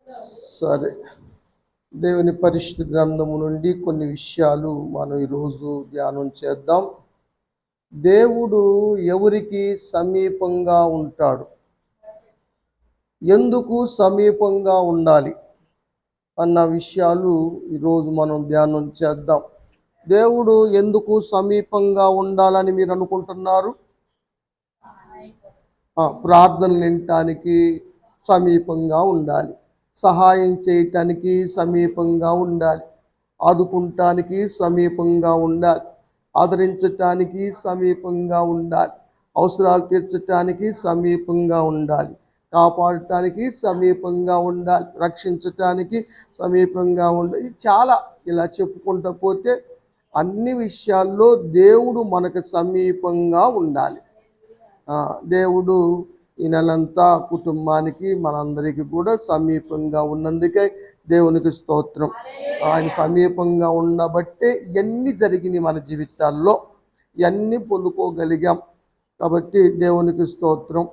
సరే, దేవుని పరిశుద్ధ గ్రంథము నుండి కొన్ని విషయాలు మనం ఈరోజు ధ్యానం చేద్దాం. దేవుడు ఎవరికి సమీపంగా ఉంటాడు, ఎందుకు సమీపంగా ఉండాలి అన్న విషయాలు ఈరోజు మనం ధ్యానం చేద్దాం. దేవుడు ఎందుకు సమీపంగా ఉండాలని మీరు అనుకుంటున్నారు? ప్రార్థనలు వినటానికి సమీపంగా ఉండాలి, సహాయం చేయటానికి సమీపంగా ఉండాలి, ఆదుకుంటానికి సమీపంగా ఉండాలి, ఆదరించటానికి సమీపంగా ఉండాలి, అవసరాలు తీర్చటానికి సమీపంగా ఉండాలి, కాపాడటానికి సమీపంగా ఉండాలి, రక్షించటానికి సమీపంగా ఉండాలి. చాలా ఇలా చెప్పుకుంటూ పోతే అన్ని విషయాల్లో దేవుడు మనకు సమీపంగా ఉండాలి. దేవుడు ఈ నెలంతా కుటుంబానికి మనందరికీ కూడా సమీపంగా ఉన్నందుకే దేవునికి స్తోత్రం. ఆయన సమీపంగా ఉండబట్టే ఇవన్నీ జరిగినాయి మన జీవితాల్లో, ఇవన్నీ పొందుకోగలిగాం. కాబట్టి దేవునికి స్తోత్రం.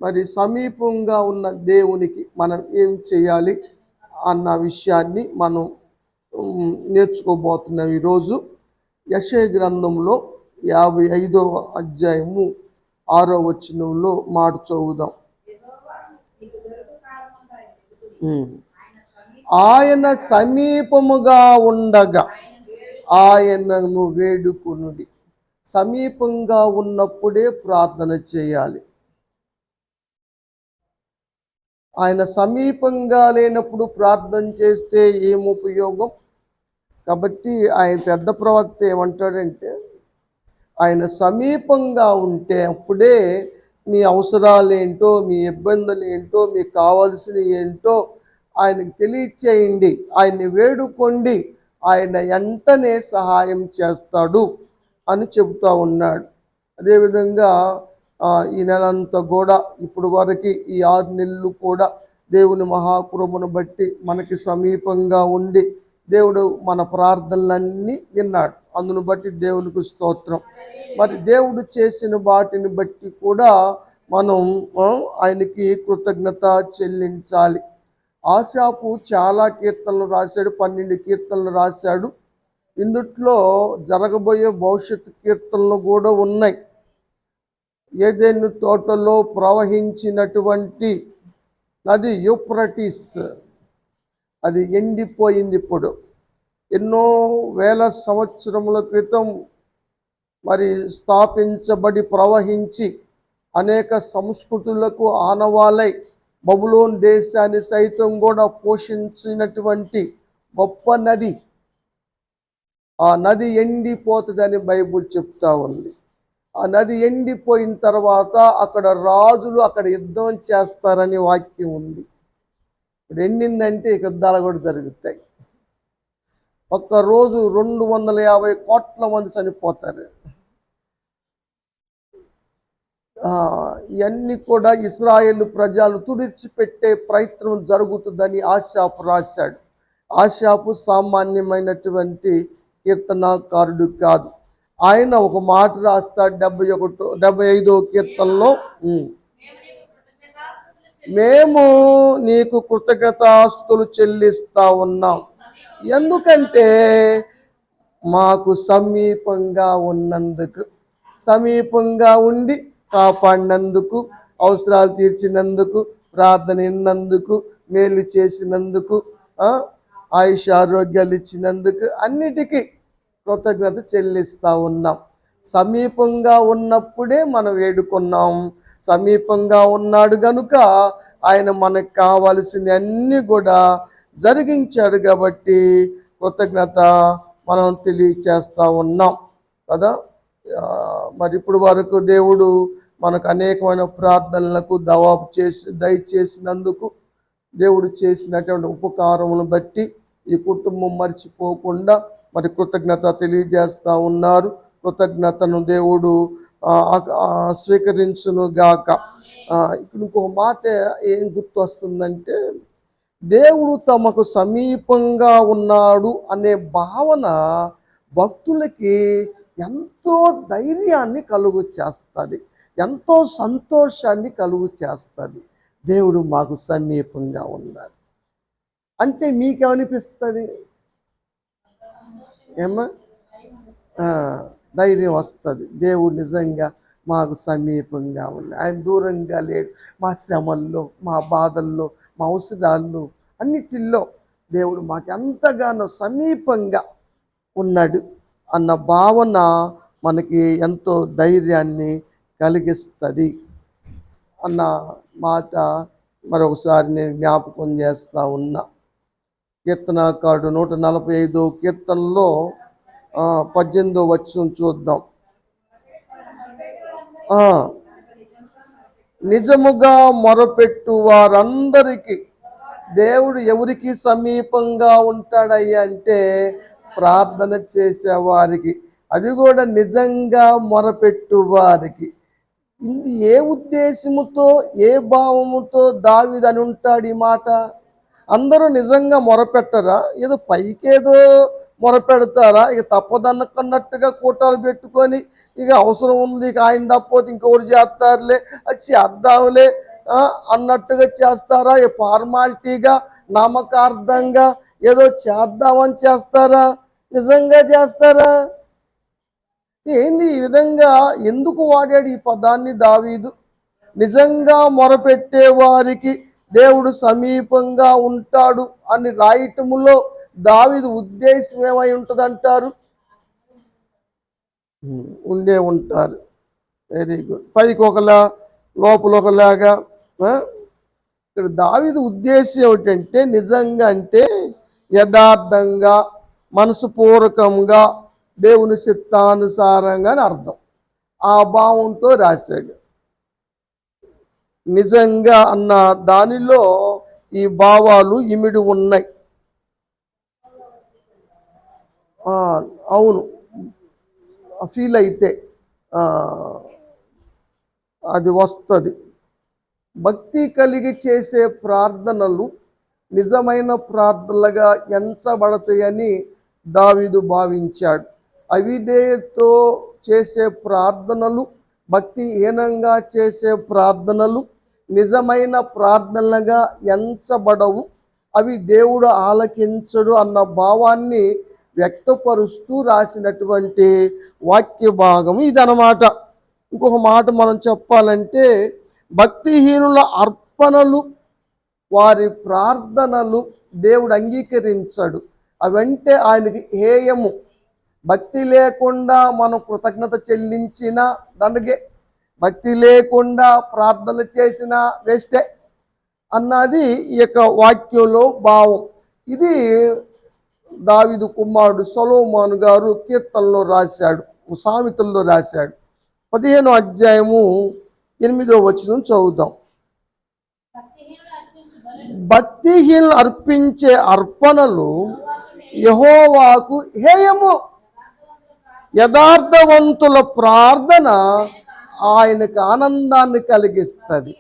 మరి సమీపంగా ఉన్న దేవునికి మనం ఏం చేయాలి అన్న విషయాన్ని మనం నేర్చుకోబోతున్నాం ఈరోజు. యెషయా గ్రంథంలో 55వ అధ్యాయము 6వ వచనంలో మాట చదువుదాం. ఆయన సమీపముగా ఉండగా ఆయనను వేడుకొనుడి. సమీపంగా ఉన్నప్పుడే ప్రార్థన చేయాలి. ఆయన సమీపంగా లేనప్పుడు ప్రార్థన చేస్తే ఏం ఉపయోగం? కాబట్టి ఆయన పెద్ద ప్రవక్త ఏమంటాడంటే, ఆయన సమీపంగా ఉంటే అప్పుడే మీ అవసరాలు ఏంటో, మీ ఇబ్బందులు ఏంటో, మీకు కావాల్సిన ఏంటో ఆయనకు తెలియచేయండి, ఆయన్ని వేడుకోండి, ఆయన వెంటనే సహాయం చేస్తాడు అని చెబుతూ ఉన్నాడు. అదేవిధంగా ఈ నెలంతా కూడా ఇప్పుడు వరకు ఈ 6 నెలలు కూడా దేవుని మహాకృపను బట్టి మనకి సమీపంగా ఉండి దేవుడు మన ప్రార్థనలన్నీ విన్నాడు. అందును బట్టి దేవునికి స్తోత్రం. మరి దేవుడు చేసిన వాటిని బట్టి కూడా మనం ఆయనకి కృతజ్ఞత చెల్లించాలి. ఆశాపు చాలా కీర్తనలు రాశాడు, 12 కీర్తనలు రాశాడు. ఇందుట్లో జరగబోయే భవిష్యత్తు కీర్తనలు కూడా ఉన్నాయి. ఏదెను తోటలో ప్రవహించినటువంటి నది యూఫ్రటీస్, అది ఎండిపోయింది. ఇప్పుడు ఎన్నో వేల సంవత్సరముల క్రితం మరి స్థాపించబడి ప్రవహించి అనేక సంస్కృతులకు ఆనవాలై బబులోన్ దేశాన్ని సైతం కూడా పోషించినటువంటి గొప్ప నది, ఆ నది ఎండిపోతుందని బైబుల్ చెప్తా ఉంది. ఆ నది ఎండిపోయిన తర్వాత అక్కడ రాజులు అక్కడ యుద్ధం చేస్తారని వాక్యం ఉంది. ఇప్పుడు ఎండిందంటే యుద్ధాలు కూడా జరుగుతాయి. ఒక్కరోజు 250 కోట్ల మంది చనిపోతారు. ఇవన్నీ కూడా ఇశ్రాయేలు ప్రజలు తుడిచిపెట్టే ప్రయత్నం జరుగుతుందని ఆశాపు రాశాడు. ఆశాపు సామాన్యమైనటువంటి కీర్తనాకారుడు కాదు. ఆయన ఒక మాట రాస్తాడు 75వ కీర్తనలో, మేము నీకు కృతజ్ఞతాస్తుతులు చెల్లిస్తా ఉన్నాం, ఎందుకంటే మాకు సమీపంగా ఉన్నందుకు, సమీపంగా ఉండి కాపాడినందుకు, అవసరాలు తీర్చినందుకు, ప్రార్థన విన్నందుకు, మేలు చేసినందుకు, ఆయుష్ ఆరోగ్యాలు ఇచ్చినందుకు అన్నిటికీ కృతజ్ఞత చెల్లిస్తూ ఉన్నాం. సమీపంగా ఉన్నప్పుడే మనం వేడుకున్నాం. సమీపంగా ఉన్నాడు కనుక ఆయన మనకు కావలసిన అన్నీ కూడా జరిగించాడు. కాబట్టి కృతజ్ఞత మనం తెలియచేస్తూ ఉన్నాం కదా. మరి ఇప్పుడు వరకు దేవుడు మనకు అనేకమైన ప్రార్థనలకు దయచేసినందుకు, దేవుడు చేసినటువంటి ఉపకారమును బట్టి ఈ కుటుంబం మర్చిపోకుండా మరి కృతజ్ఞత తెలియజేస్తూ ఉన్నారు. కృతజ్ఞతను దేవుడు స్వీకరించును గాక. ఇక్కడ ఇంకొక మాట ఏం గుర్తు వస్తుందంటే, దేవుడు తమకు సమీపంగా ఉన్నాడు అనే భావన భక్తులకి ఎంతో ధైర్యాన్ని కలుగు చేస్తుంది, ఎంతో సంతోషాన్ని కలుగు చేస్తుంది. దేవుడు మాకు సమీపంగా ఉన్నాడు. అంటే మీకేమనిపిస్తుంది? ఏమ్మా? ఆ, ధైర్యం వస్తుంది. దేవుడు నిజంగా మాకు సమీపంగా ఉన్నాడు, ఆయన దూరంగా లేడు. మా శ్రమల్లో, మా బాధల్లో, మా అవసరాల్లో అన్నిటిల్లో దేవుడు మాకు ఎంతగానో సమీపంగా ఉన్నాడు అన్న భావన మనకి ఎంతో ధైర్యాన్ని కలిగిస్తుంది అన్న మాట మరొకసారి నేను జ్ఞాపకం చేస్తా ఉన్నా. కీర్తనకారుడు 145 కీర్తనలో 18 వచనం చూద్దాం. నిజముగా మొరపెట్టు వారందరికీ దేవుడు ఎవరికి సమీపంగా ఉంటాడయ్యా అంటే ప్రార్థన చేసేవారికి, అది కూడా నిజంగా మొరపెట్టు వారికి. ఇది ఏ ఉద్దేశముతో, ఏ భావముతో దావీదు అని ఉంటాడు ఈ మాట? అందరూ నిజంగా మొరపెట్టరా? ఏదో పైకేదో మొరపెడతారా? ఇక తప్పదన్నట్టుగా కూటాలు పెట్టుకొని ఇక అవసరం ఉంది, ఇక ఆయన తప్పపోతే ఇంకెవరు చేస్తారులే, అది చేద్దాంలే అన్నట్టుగా చేస్తారా? ఇక ఫార్మాలిటీగా, నామకార్థంగా ఏదో చేద్దామని చేస్తారా? నిజంగా చేస్తారా? ఏంది ఈ విధంగా ఎందుకు వాడాడు ఈ పదాన్ని దావీదు? నిజంగా మొరపెట్టే వారికి దేవుడు సమీపంగా ఉంటాడు అని రాయటములో దావీదు ఉద్దేశం ఏమై ఉంటుందంటారు? ఉండే ఉంటారు. Very good. పైకి ఒకలా, లోపల ఒకలాగా. ఇక్కడ దావీదు ఉద్దేశం ఏమిటంటే, నిజంగా అంటే యథార్థంగా, మనసుపూర్వకంగా, దేవుని చిత్తానుసారంగా అని అర్థం. ఆ భావంతో రాశాడు. నిజంగా అన్న దానిలో ఈ భావాలు ఇమిడి ఉన్నాయి. అవును, ఫీల్ అయితే అది వస్తుంది. భక్తి కలిగి చేసే ప్రార్థనలు నిజమైన ప్రార్థనలుగా ఎంచబడతాయని దావీదు భావించాడు. అవిధేయతతో చేసే ప్రార్థనలు, భక్తిహీనంగా చేసే ప్రార్థనలు నిజమైన ప్రార్థనలుగా ఎంచబడవు, అవి దేవుడు ఆలకించడు అన్న భావాన్ని వ్యక్తపరుస్తూ రాసినటువంటి వాక్య భాగము ఇదన్నమాట. ఇంకొక మాట మనం చెప్పాలంటే, భక్తిహీనుల అర్పణలు, వారి ప్రార్థనలు దేవుడు అంగీకరించడు, అవంటే ఆయనకి హేయము. భక్తి లేకుండా మనం కృతజ్ఞత చెల్లించిన దండగే, భక్తి లేకుండా ప్రార్థన చేసిన వేస్టే అన్నది ఈ యొక్క వాక్యంలో భావం. ఇది దావీదు కుమారుడు సొలొమోను గారు కీర్తనలో రాశాడు, సామెతల్లో రాశాడు. 15వ అధ్యాయము 8వ వచనం చదువుదాం. భక్తిహీనులు అర్పించే అర్పణలు యెహోవాకు హేయము, యథార్థవంతుల ప్రార్థన ఆయనకు ఆనందాన్ని కలిగిస్తుంది.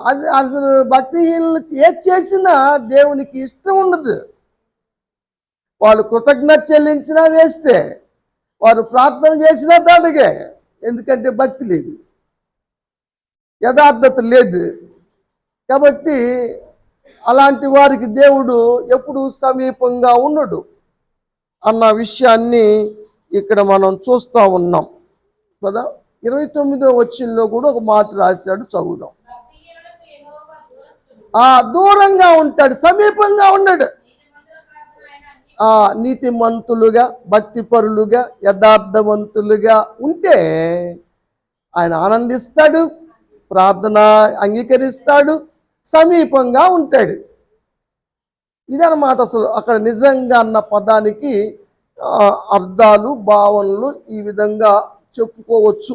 అది అసలు భక్తిహీనులు ఏది చేసినా దేవునికి ఇష్టం ఉండదు. వాళ్ళు కృతజ్ఞత చెల్లించినా వేస్తే, వారు ప్రార్థన చేసినా దాడిగే. ఎందుకంటే భక్తి లేదు, యథార్థత లేదు. కాబట్టి అలాంటి వారికి దేవుడు ఎప్పుడు సమీపంగా ఉండడు అన్న విషయాన్ని ఇక్కడ మనం చూస్తూ ఉన్నాం కదా. 29వ వచనంలో కూడా ఒక మాట రాశాడు, చదువుదాం. దూరంగా ఉంటాడు, సమీపంగా ఉండడు. నీతిమంతులుగా, భక్తిపరులుగా, యథార్థవంతులుగా ఉంటే ఆయన ఆనందిస్తాడు, ప్రార్థన అంగీకరిస్తాడు, సమీపంగా ఉంటాడు. ఇదన్నమాట అసలు అక్కడ నిజంగా అన్న పదానికి అర్థాలు, భావనలు ఈ విధంగా చెప్పుకోవచ్చు.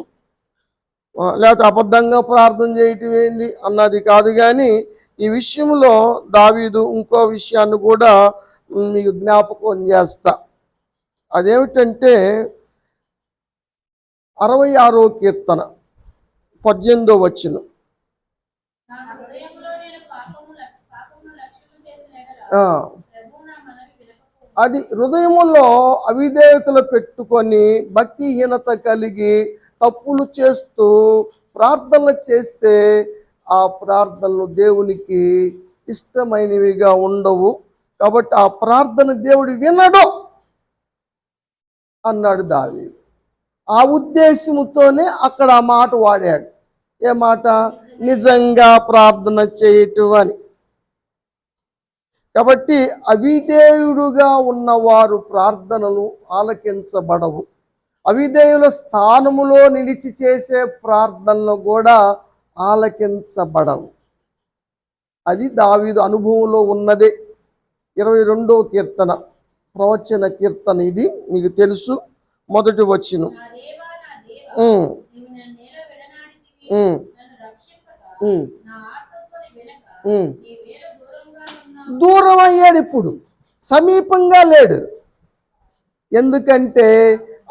లేకపోతే అబద్ధంగా ప్రార్థన చేయటం ఏంది అన్నది కాదు. కానీ ఈ విషయంలో దావీదు ఇంకో విషయాన్ని కూడా మీకు జ్ఞాపకం చేస్తా. అదేమిటంటే 66వ కీర్తన 18వ వచనం. అది హృదయములో అవిధేయతలు పెట్టుకొని, భక్తిహీనత కలిగి, తప్పులు చేస్తూ ప్రార్థనలు చేస్తే ఆ ప్రార్థనలు దేవునికి ఇష్టమైనవిగా ఉండవు. కాబట్టి ఆ ప్రార్థన దేవుడు వినడు అన్నాడు దావీదు. ఆ ఉద్దేశముతోనే అక్కడ ఆ మాట వాడాడు. ఏ మాట? నిజంగా ప్రార్థన చేయటం అని. కాబట్టి అవిధేయుడుగా ఉన్నవారు ప్రార్థనలు ఆలకించబడవు. అవిధేయుల స్థానములో నిలిచి చేసే ప్రార్థనలు కూడా ఆలకించబడవు. అది దావీదు అనుభవంలో ఉన్నదే. 22వ కీర్తన, ప్రవచన కీర్తన ఇది, మీకు తెలుసు. మొదటి వచనం. దూరం అయ్యాడు, ఇప్పుడు సమీపంగా లేడు. ఎందుకంటే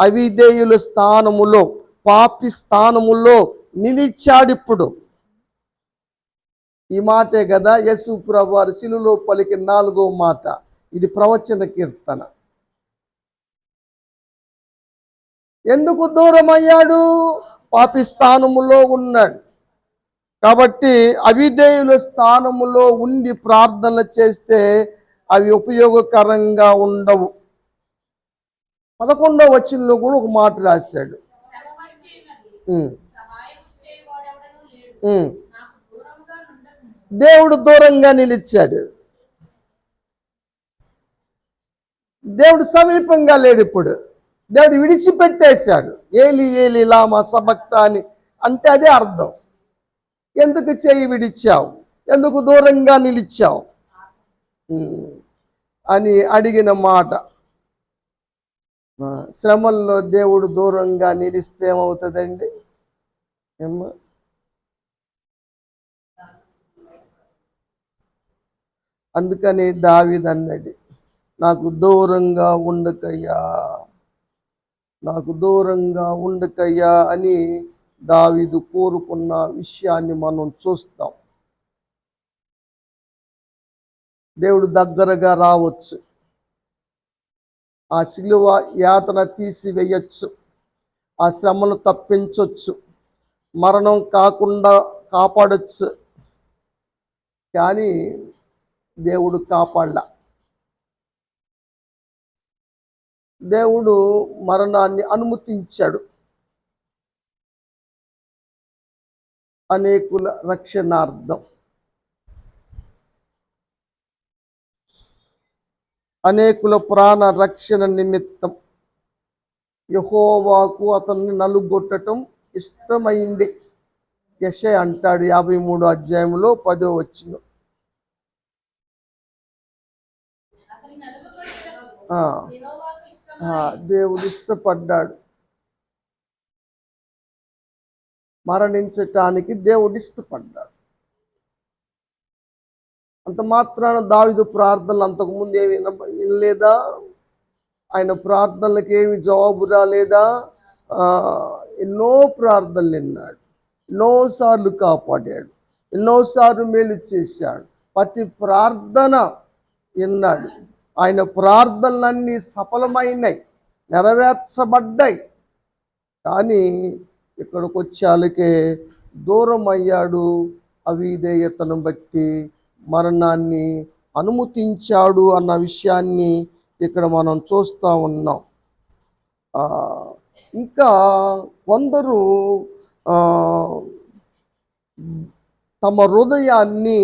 అవిధేయుల స్థానములో, పాపి స్థానములో నిలిచాడు. ఇప్పుడు ఈ మాటే కదా యేసు ప్రభువారు శిలువలో పలికిన 4వ మాట. ఇది ప్రవచన కీర్తన. ఎందుకు దూరం అయ్యాడు? పాపి స్థానములో ఉన్నాడు. కాబట్టి అవిధేయుల స్థానములో ఉండి ప్రార్థన చేస్తే అవి ఉపయోగకరంగా ఉండవు. 11వ వచనంలో కూడా ఒక మాట రాశాడు. దేవుడు దూరంగా నిలిచాడు. దేవుడు సమీపంగా లేడు. ఇప్పుడు దేవుడు విడిచిపెట్టేశాడు. ఏలి ఏలి లామా సబక్తాని అంటే అదే అర్థం. ఎందుకు చేయి విడిచావు, ఎందుకు దూరంగా నిలిచావు అని అడిగిన మాట. శ్రమల్లో దేవుడు దూరంగా నిలిస్తే ఏమవుతుందండి? అందుకని దావీదు అన్నాడు, నాకు దూరంగా ఉండకయ్యా, నాకు దూరంగా ఉండకయ్యా అని దావీదు కోరుకున్న విషయాన్ని మనం చూస్తాం. దేవుడు దగ్గరగా రావచ్చు, ఆ శిలువ యాతన తీసివేయచ్చు, ఆ శ్రమను తప్పించవచ్చు, మరణం కాకుండా కాపాడచ్చు. కానీ దేవుడు కాపాడలా. దేవుడు మరణాన్ని అనుమతించాడు అనేకుల రక్షణార్థం, అనేకుల ప్రాణ రక్షణ నిమిత్తం. యెహోవాకు అతన్ని నలుగొట్టడం ఇష్టమైంది. యెషయా అంటాడు 53వ అధ్యాయంలో 10వ వచనం. దేవుడు ఇష్టపడ్డాడు. మరణించటానికి దేవుడు ఇష్టపడ్డాడు. అంత మాత్రాన దావీదు ప్రార్థనలు అంతకుముందు ఏమి వినలేదా? ఆయన ప్రార్థనలకు ఏమి జవాబు రాలేదా? ఎన్నో ప్రార్థనలు విన్నాడు, ఎన్నోసార్లు కాపాడాడు, ఎన్నోసార్లు మేలు చేశాడు. ప్రతి ప్రార్థన విన్నాడు. ఆయన ప్రార్థనలన్నీ సఫలమైనాయి, నెరవేర్చబడ్డాయి. కానీ ఇక్కడికి వచ్చేళ్ళకే దూరం అయ్యాడు. అవిధేయతను బట్టి మరణాన్ని అనుమతించాడు అన్న విషయాన్ని ఇక్కడ మనం చూస్తూ ఉన్నాం. ఇంకా కొందరు తమ హృదయాన్ని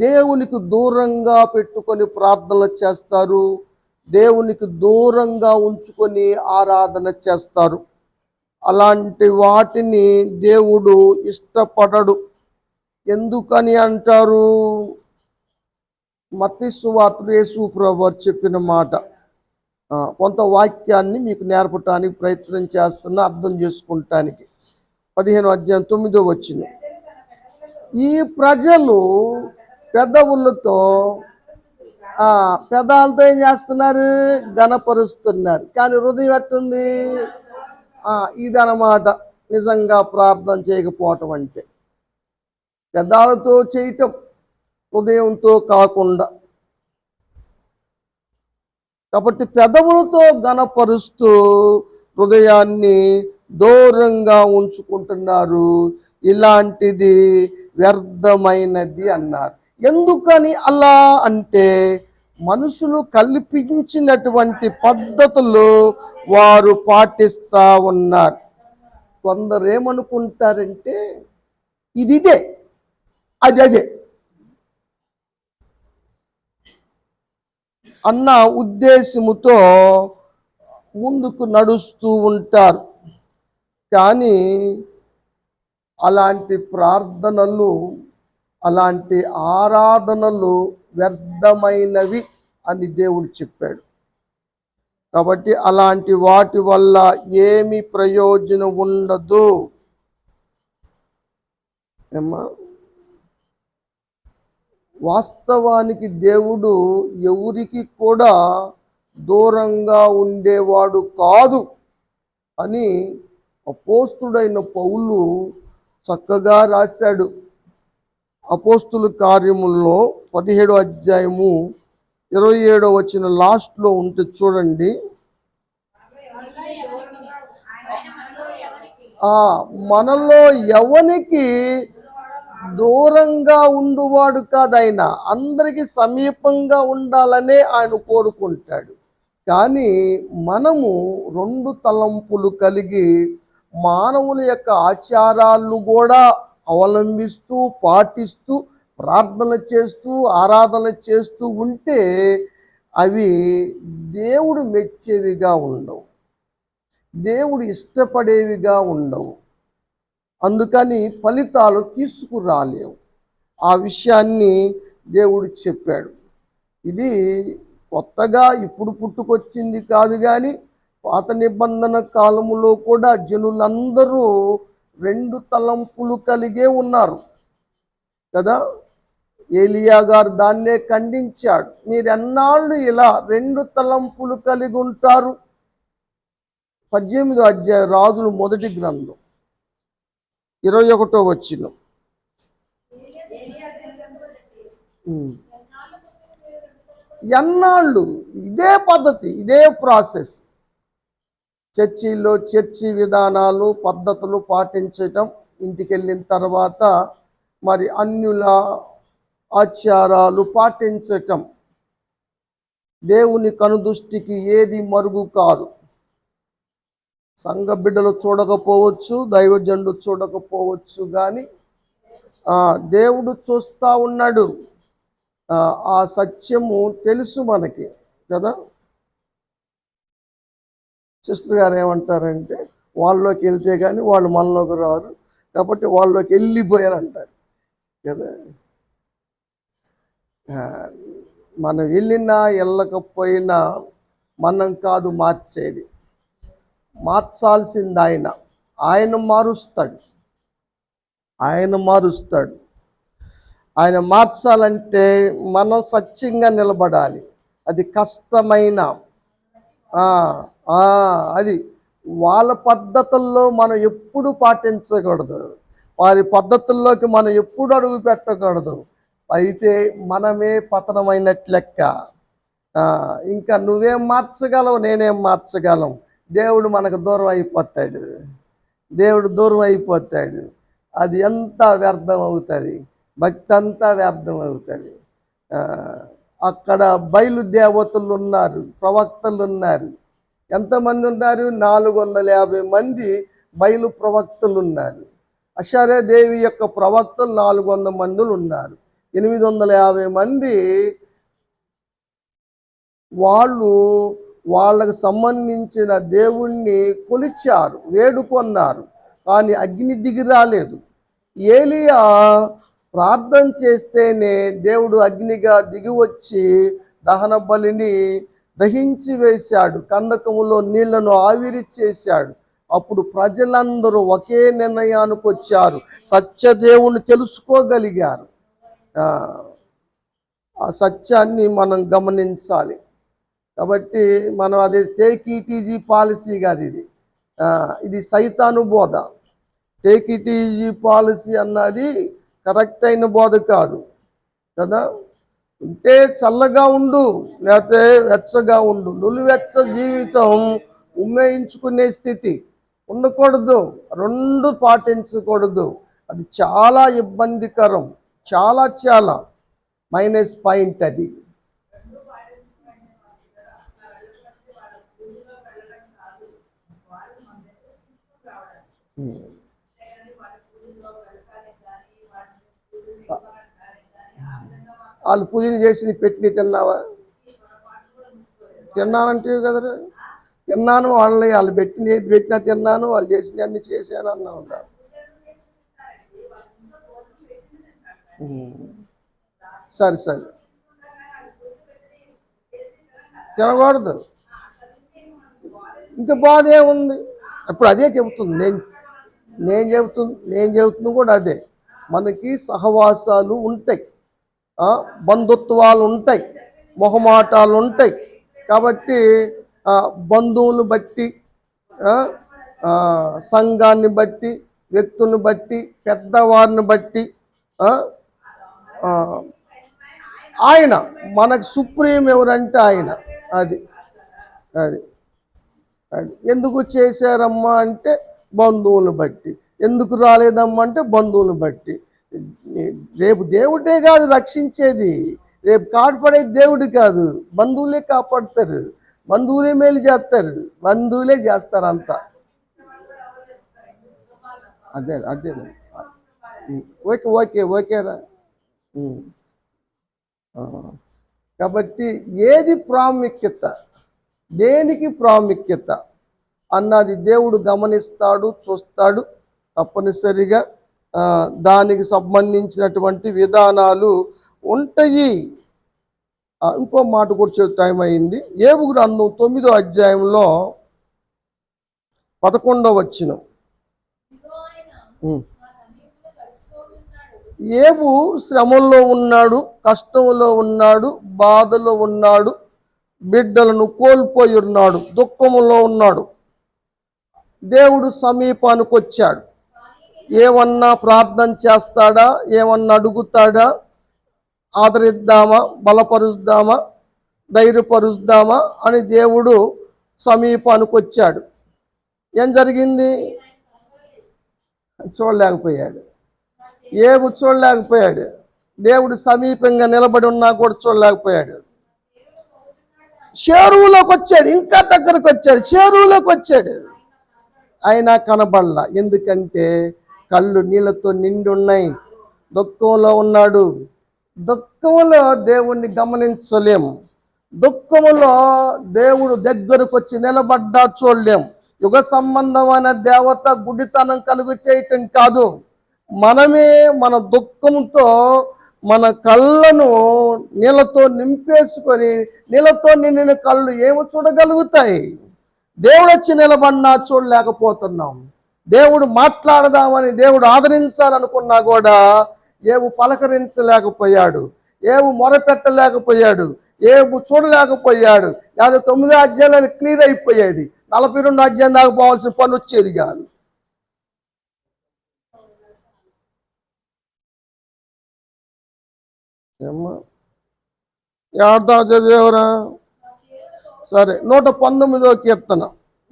దేవునికి దూరంగా పెట్టుకొని ప్రార్థనలు చేస్తారు, దేవునికి దూరంగా ఉంచుకొని ఆరాధన చేస్తారు. అలాంటి వాటిని దేవుడు ఇష్టపడడు. ఎందుకని అంటారు? మత్తయి సువార్తలో యేసు ప్రభువారు చెప్పిన మాట. కొంత వాక్యాన్ని మీకు నేర్పటానికి ప్రయత్నం చేస్తున్నా, అర్థం చేసుకుంటానికి. 15వ అధ్యాయం 9వ వచనం. ఈ ప్రజలు పెదవులతో, పెదాలతో ఏం చేస్తున్నారు? ఘనపరుస్తున్నారు. కానీ హృదయం ఎట్టుంది? ఇదన్నమాట నిజంగా ప్రార్థన చేయకపోవటం అంటే. పెదాలతో చేయటం, హృదయంతో కాకుండా. కాబట్టి పెదవులతో ఘనపరుస్తూ హృదయాన్ని దూరంగా ఉంచుకుంటున్నారు. ఇలాంటిది వ్యర్థమైనది అన్నారు. ఎందుకని అలా అంటే మనుషులు కల్పించినటువంటి పద్ధతులు వారు పాటిస్తూ ఉన్నారు. కొందరు ఏమనుకుంటారంటే ఇదే అదే అన్న ఉద్దేశముతో ముందుకు నడుస్తూ ఉంటారు. కానీ అలాంటి ప్రార్థనలు, అలాంటి ఆరాధనలు వ్యర్థమైనవి అని దేవుడు చెప్పాడు. కాబట్టి అలాంటి వాటి వల్ల ఏమి ప్రయోజనం ఉండదు. ఏమ్మా, వాస్తవానికి దేవుడు ఎవరికి కూడా దూరంగా ఉండేవాడు కాదు అని అపోస్తుడైన పౌలు చక్కగా రాశాడు. అపోస్తుల కార్యముల్లో 17వ అధ్యాయము 27వ వచనం లాస్ట్లో ఉంటే చూడండి. మనలో ఎవనికి దూరంగా ఉండువాడు కాదు ఆయన, అందరికీ సమీపంగా ఉండాలనే ఆయన కోరుకుంటాడు. కానీ మనము రెండు తలంపులు కలిగి మానవుల యొక్క ఆచారాలు కూడా అవలంబిస్తూ పాటిస్తూ ప్రార్థన చేస్తూ ఆరాధన చేస్తూ ఉంటే అవి దేవుడు మెచ్చేవిగా ఉండవు, దేవుడు ఇష్టపడేవిగా ఉండవు. అందుకని ఫలితాలు తీసుకురాలేవు. ఆ విషయాన్ని దేవుడు చెప్పాడు. ఇది కొత్తగా ఇప్పుడు పుట్టుకొచ్చింది కాదు, కానీ పాత నిబంధన కాలములో కూడా జనులందరూ రెండు తలంపులు కలిగే ఉన్నారు కదా. ఏలియా గారు దాన్నే ఖండించాడు. మీరు ఎన్నాళ్ళు ఇలా రెండు తలంపులు కలిగి ఉంటారు? 18వ అధ్యాయం రాజులు మొదటి గ్రంథం 21వ వచనం. ఎన్నాళ్ళు ఇదే పద్ధతి, ఇదే ప్రాసెస్. చర్చిలో చర్చి విధానాలు పద్ధతులు పాటించటం, ఇంటికి వెళ్ళిన తర్వాత మరి అన్యుల ఆచారాలు పాటించటం దేవుని కనుదృష్టికి ఏది మరుగు కాదు. సంఘ బిడ్డలు చూడకపోవచ్చు, దైవజనుడు చూడకపోవచ్చు, కానీ దేవుడు చూస్తూ ఉన్నాడు. ఆ సత్యము తెలుసు మనకి కదా. సిస్టర్ గారు ఏమంటారంటే వాళ్ళలోకి వెళ్తే కానీ వాళ్ళు మనలోకి రారు, కాబట్టి వాళ్ళలోకి వెళ్ళిపోయారు అంటారు కదా. మనం వెళ్ళినా వెళ్ళకపోయినా మనం కాదు మార్చేది, మార్చాల్సింది ఆయన. ఆయన మారుస్తాడు, ఆయన మారుస్తాడు. ఆయన మార్చాలంటే మనం సత్యంగా నిలబడాలి. అది కష్టమైన అది వాళ్ళ పద్ధతుల్లో మనం ఎప్పుడు పాటించకూడదు, వారి పద్ధతుల్లోకి మనం ఎప్పుడు అడుగు పెట్టకూడదు. అయితే మనమే పతనమైనట్లెక్క. ఇంకా నువ్వేం మార్చగలవు, నేనేం మార్చగలం? దేవుడు మనకు దూరం అయిపోతాడు, దేవుడు దూరం అయిపోతాడు. అది ఎంత వ్యర్థం అవుతుంది, భక్తి అంతా వ్యర్థం అవుతుంది. అక్కడ బయలుదేవతలు ఉన్నారు, ప్రవక్తలు ఉన్నారు. ఎంతమంది ఉన్నారు? 450 మంది బయలు ప్రవక్తలు ఉన్నారు. అషరేదేవి యొక్క ప్రవక్తలు 400 మందులు ఉన్నారు. 850 మంది వాళ్ళకు సంబంధించిన దేవుణ్ణి కొలిచారు, వేడుకొన్నారు. కానీ అగ్ని దిగి రాలేదు. ఏలియా ప్రార్థన చేస్తేనే దేవుడు అగ్నిగా దిగి వచ్చి దహన బలిని దహించి వేశాడు, కందకములో నీళ్లను ఆవిరి చేశాడు. అప్పుడు ప్రజలందరూ ఒకే నిర్ణయానికి వచ్చారు, సత్యదేవుని తెలుసుకోగలిగారు. ఆ సత్యాన్ని మనం గమనించాలి. కాబట్టి మనం అది టేక్ ఇట్ ఈజీ పాలసీ కాదు, ఇది సైతాను బోధ. టేక్ ఇట్ ఈజీ పాలసీ అన్నది కరెక్ట్ అయిన బోధ కాదు కదా. ఉంటే చల్లగా ఉండు, లేకపోతే వెచ్చగా ఉండు. నులివెచ్చ జీవితం ఉమ్మేయించుకునే స్థితి ఉండకూడదు, రెండు పాటించకూడదు. అది చాలా ఇబ్బందికరం, చాలా చాలా. మైనస్ పాయింట్ అది. వాళ్ళు పూజలు చేసి పెట్టిన తిన్నావా? తిన్నానంటే కదరా, తిన్నాను. వాళ్ళు పెట్టిన ఏది పెట్టినా తిన్నాను, వాళ్ళు చేసిన అన్ని చేశాను అన్నా ఉంటా. సరే సరే, తినకూడదు. ఇంకా బాధ ఏముంది? ఇప్పుడు అదే చెబుతుంది. నేను చెబుతుంది కూడా అదే. మనకి సహవాసాలు ఉంటాయి, బంధుత్వాలు ఉంటాయి, మొహమాటాలు ఉంటాయి. కాబట్టి బంధువులు బట్టి, సంఘాన్ని బట్టి, వ్యక్తులను బట్టి, పెద్దవారిని బట్టి ఆయన మనకు సుప్రీం ఎవరంటే ఆయన. అది అది అది ఎందుకు చేశారమ్మా అంటే బంధువులను బట్టి. ఎందుకు రాలేదమ్మా అంటే బంధువులను బట్టి. రేపు దేవుడే కాదు రక్షించేది, రేపు కాపాడేది దేవుడు కాదు, బంధువులే కాపాడుతారు, బంధువులే మేలు చేస్తారు, బంధువులే చేస్తారు అంతా. అదే అదే ఓకే ఓకే ఓకేరా. కాబట్టి ఏది ప్రాముఖ్యత, దేనికి ప్రాముఖ్యత అన్నది దేవుడు గమనిస్తాడు, చూస్తాడు. తప్పనిసరిగా దానికి సంబంధించినటువంటి విధానాలు ఉంటాయి. ఇంకో మాట కూడా టైం అయింది. ఏబు గ్రంథం 9వ అధ్యాయంలో 11వ వచనం. ఏబు శ్రమల్లో ఉన్నాడు, కష్టంలో ఉన్నాడు, బాధలో ఉన్నాడు, బిడ్డలను కోల్పోయి ఉన్నాడు, దుఃఖములో ఉన్నాడు. దేవుడు సమీపానికి వచ్చాడు. ఏమన్నా ప్రార్థన చేస్తాడా? ఏమన్నా అడుగుతాడా? ఆదరిద్దామా, బలపరుద్దామా, ధైర్యపరుద్దామా అని దేవుడు సమీపానికి వచ్చాడు. ఏం జరిగింది? చూడలేకపోయాడు. ఏబు చూడలేకపోయాడు. దేవుడు సమీపంగా నిలబడి ఉన్నా కూడా చూడలేకపోయాడు. చేరువులోకి వచ్చాడు, ఇంకా దగ్గరకు వచ్చాడు, చేరువులోకి వచ్చాడు, అయినా కనబడలా. ఎందుకంటే కళ్ళు నీళ్ళతో నిండి ఉన్నాయి, దుఃఖంలో ఉన్నాడు. దుఃఖంలో దేవుణ్ణి గమనించలేం, దుఃఖంలో దేవుడు దగ్గరకు వచ్చి నిలబడ్డా చూడలేం. యుగ సంబంధమైన దేవత గుడితనం కలుగు చేయటం కాదు, మనమే మన దుఃఖంతో మన కళ్ళను నీళ్ళతో నింపేసుకొని, నీళ్ళతో నిండిన కళ్ళు ఏమి చూడగలుగుతాయి? దేవుడు వచ్చి నిలబడినా చూడలేకపోతున్నాం. దేవుడు మాట్లాడదామని, దేవుడు ఆదరించాలనుకున్నా కూడా ఏవు పలకరించలేకపోయాడు, ఏవు మొరపెట్టలేకపోయాడు, ఏవు చూడలేకపోయాడు. లేదా 9వ అధ్యాయంలో క్లియర్ అయిపోయేది, 42వ అధ్యాయం దాకా పోవాల్సిన పని వచ్చేది కాదు. ఏమ్మా ఏడతా చదివేవరా? సరే, 119వ కీర్తన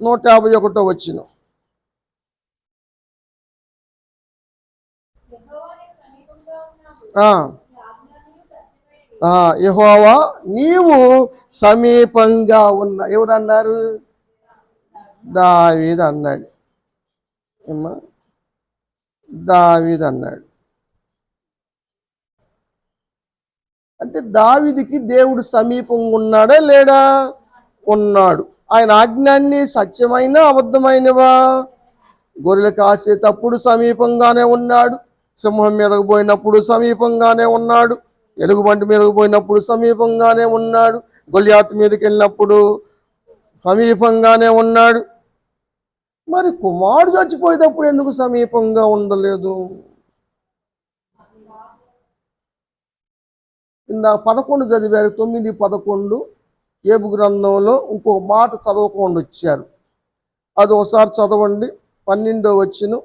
151వ వచనం. యెహోవా నీవు సమీపంగా ఉన్న. ఎవరన్నారు? దావీదు అన్నాడు. ఏమ్మా దావీదు అన్నాడు. అంటే దావీదుకి దేవుడు సమీపంగా ఉన్నాడా లేడా? ఉన్నాడు. ఆయన ఆజ్ఞాన్ని సత్యమైన అబద్ధమైనవా? గొర్రెలు కాసేటప్పుడు సమీపంగానే ఉన్నాడు, సింహం మీదకు పోయినప్పుడు సమీపంగానే ఉన్నాడు, ఎలుగుబంటి మీదకు పోయినప్పుడు సమీపంగానే ఉన్నాడు, గొల్యాతు మీదకి వెళ్ళినప్పుడు సమీపంగానే ఉన్నాడు. మరి కుమారుడు చచ్చిపోయేటప్పుడు ఎందుకు సమీపంగా ఉండలేదు? ఇందాక 11 చదివారు, 9, 11 ఏబు గ్రంథంలో ఇంకో మాట చదవకుండా వచ్చారు. అది ఒకసారి చదవండి. 12వ వచనం.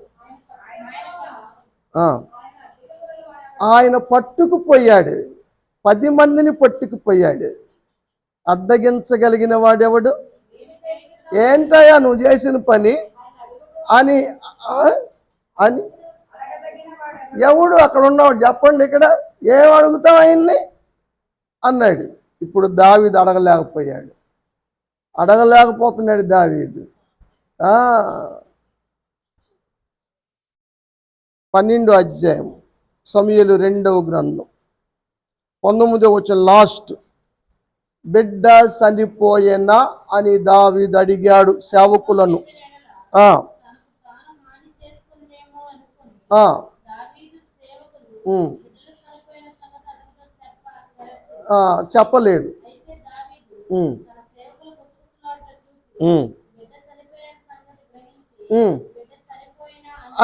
ఆయన పట్టుకుపోయాడు, 10 మందిని పట్టుకుపోయాడు. అడ్డగించగలిగిన వాడెవడు? ఏంటయ్యా నువ్వు చేసిన పని అని అని ఎవడు అక్కడ ఉన్నవాడు? చెప్పండి. ఇక్కడ ఏం అడుగుతాం ఆయన్ని? అన్నాడు. ఇప్పుడు దావీదు అడగలేకపోతున్నాడు దావీదు. 12వ అధ్యాయం సమూయేలు 2వ గ్రంథం 19వ వచనం లాస్ట్. బిడ్డ చనిపోయేనా అని దావీదు అడిగాడు సేవకులను. చెప్పలేదు.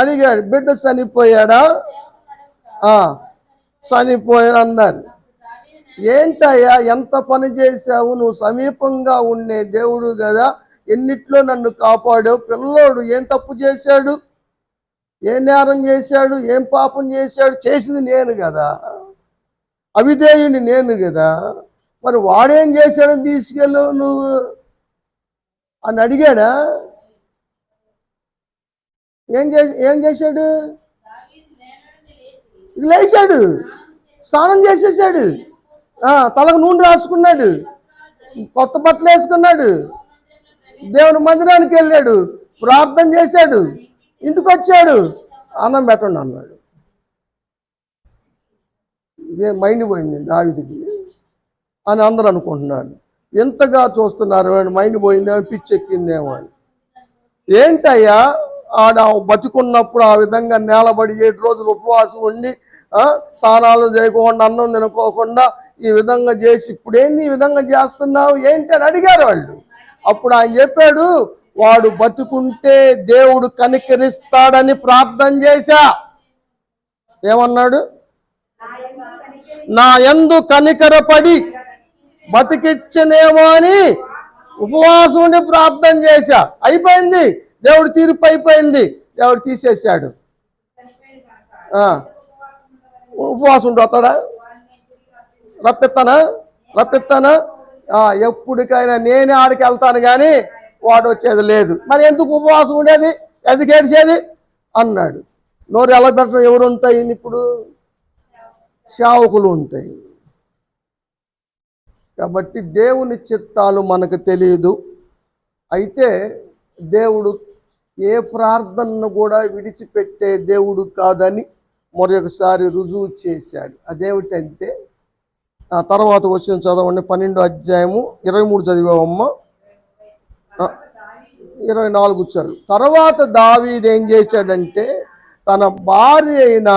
అడిగాడు, బిడ్డ చనిపోయాడా? చనిపోయాడు అన్నారు. ఏంటయ్యా, ఎంత పని చేశావు, నువ్వు సమీపంగా ఉండే దేవుడు కదా, ఎన్నిట్లో నన్ను కాపాడావు. పిల్లోడు ఏం తప్పు చేశాడు, ఏ నేరం చేశాడు, ఏం పాపం చేశాడు? చేసింది నేను కదా, అవిధేయుని నేను కదా, మరి వాడేం చేశాడని తీసుకెళ్ళు నువ్వు అని అడిగాడా? ఏం చేశాడు? లేచాడు, స్నానం చేసేసాడు, తలకు నూనె రాసుకున్నాడు, కొత్త బట్టలు వేసుకున్నాడు, దేవుని మందిరానికి వెళ్ళాడు, ప్రార్థన చేశాడు, ఇంటికి వచ్చాడు, అన్నం పెట్టండి అన్నాడు. ఇదే మైండ్ పోయింది దావీదుకి అని అందరూ అనుకుంటున్నారు. ఎంతగా చూస్తున్నారు, మైండ్ పోయిందేమో, పిచ్చెక్కిందేమో అని. ఏంటయ్యా, ఆడ బతికున్నప్పుడు ఆ విధంగా నేలబడి 7 రోజులు ఉపవాసం ఉండి స్నానాలు చేయకుండా అన్నం తినుకోకుండా ఈ విధంగా చేసి ఇప్పుడేంది ఈ విధంగా చేస్తున్నావు ఏంటి అని అడిగారు వాళ్ళు. అప్పుడు ఆయన చెప్పాడు, వాడు బతుకుంటే దేవుడు కనికరిస్తాడని ప్రార్థన చేశా. ఏమన్నాడు? నా యందు కనికరపడి బతికిచ్చనేమో అని ఉపవాసం ఉండి ప్రార్థన చేశా. అయిపోయింది, దేవుడు తీర్పు అయిపోయింది, దేవుడు తీసేశాడు. ఉపవాసం ఉండి వస్తాడా? రప్పిస్తానా? ఎప్పటికైనా నేనే ఆడికి వెళ్తాను కానీ వాడు వచ్చేది లేదు. మరి ఎందుకు ఉపవాసం ఉండేది, ఎందుకు ఏడ్చేది అన్నాడు. నోరు ఎలా పెట్టడం ఎవరు ఉంటాయి? ఇప్పుడు సేవకులు ఉంటాయి. కాబట్టి దేవుని చిత్తాలు మనకు తెలియదు. అయితే దేవుడు ఏ ప్రార్థనను కూడా విడిచిపెట్టే దేవుడు కాదని మరొకసారి రుజువు చేశాడు. అదేమిటంటే తర్వాత వచ్చిన చదవండి, 12వ అధ్యాయము 23 చదివావమ్మ, 24 చదువు. తర్వాత దావీదు ఏం చేశాడంటే తన భార్య అయిన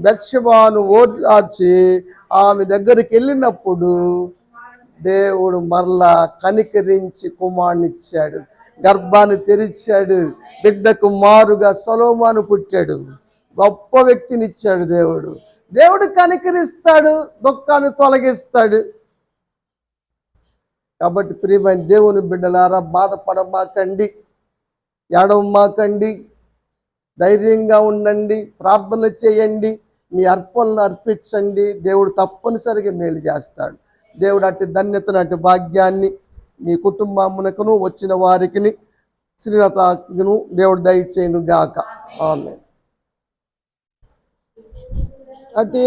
బత్షెబాను ఓదార్చి ఆమె దగ్గరికి వెళ్ళినప్పుడు దేవుడు మరలా కనికరించి కుమారునిచ్చాడు, గర్భాన్ని తెరిచాడు, బిడ్డకు మారుగా సొలొమోను పుట్టాడు, గొప్ప వ్యక్తినిచ్చాడు. దేవుడు కనికరిస్తాడు, దుఃఖాన్ని తొలగిస్తాడు. కాబట్టి ప్రియమైన దేవుని బిడ్డలారా, బాధపడమాకండి, ఏడవమాకండి, ధైర్యంగా ఉండండి, ప్రార్థన చేయండి, మీ అర్పణలు అర్పించండి. దేవుడు తప్పనిసరిగా మేలు చేస్తాడు. దేవుడు అట్టి ధన్యతను, అట్టి భాగ్యాన్ని మీ కుటుంబమునకును వచ్చిన వారికి శ్రీలతను దేవుడు దయచేయును గాక. ఆమేన్. అట్టి